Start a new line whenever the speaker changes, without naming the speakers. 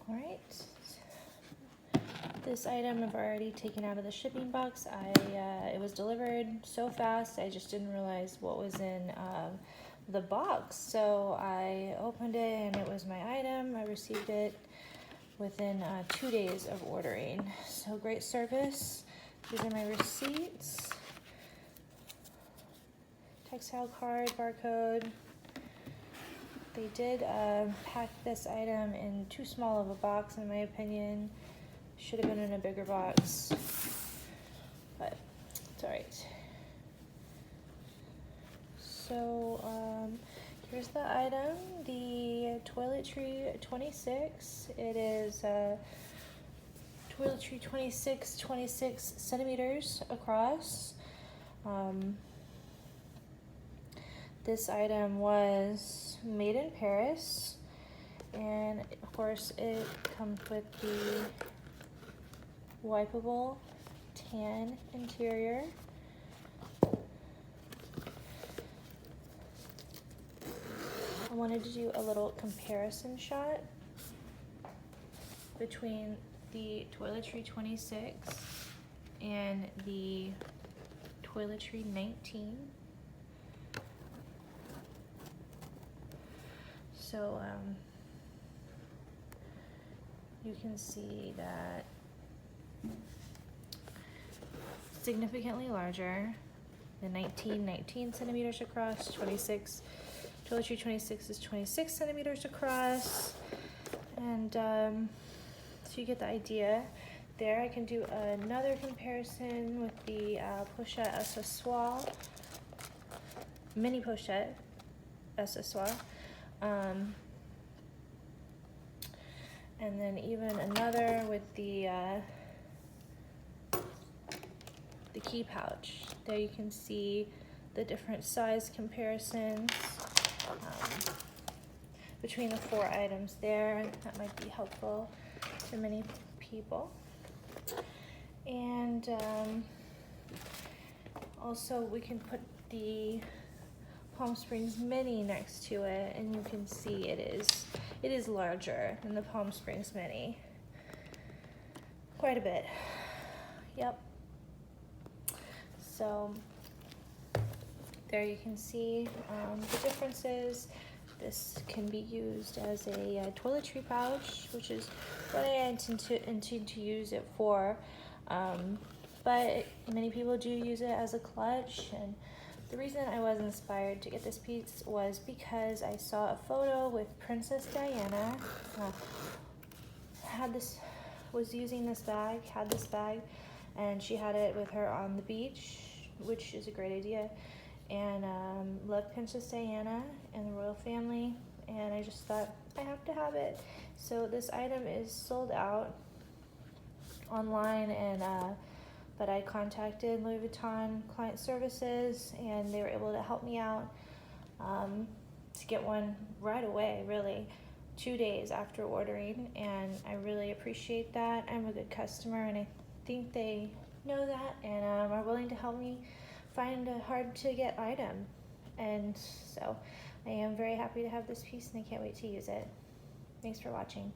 All right. This item I've already taken out of the shipping box. It was delivered so fast, I just didn't realize what was in the box. So I opened it and it was my item. I received it within 2 days of ordering. So great service. These are my receipts. Textile card, barcode. They did pack this item in too small of a box, in my opinion. Should have been in a bigger box, but it's all right. So here's the item, the toiletry 26. It is toiletry 26 centimeters across. This item was made in Paris, and of course it comes with the wipeable tan interior. I wanted to do a little comparison shot between the toiletry 26 and the toiletry 19. So you can see that significantly larger. The 19 centimeters across, 26, toiletry 26 is 26 centimeters across. And so you get the idea there. I can do another comparison with the pochette accessoire, mini pochette accessoire. And then even another with the key pouch. There you can see the different size comparisons between the 4 items there. That might be helpful to many people. And also we can put the Palm Springs Mini next to it, and you can see it is larger than the Palm Springs Mini. Quite a bit. Yep. So there you can see the differences. This can be used as a toiletry pouch, which is what I intend to use it for. But many people do use it as a clutch, and the reason I was inspired to get this piece was because I saw a photo with Princess Diana. Was using this bag, had this bag, and she had it with her on the beach, which is a great idea. And loved Princess Diana and the royal family, and I just thought I have to have it. So this item is sold out online, and but I contacted Louis Vuitton client services, and they were able to help me out to get one right away, really 2 days after ordering, and I really appreciate that. I'm a good customer, and I think they know that, and are willing to help me find a hard to get item. And so I am very happy to have this piece, and I can't wait to use it. Thanks for watching.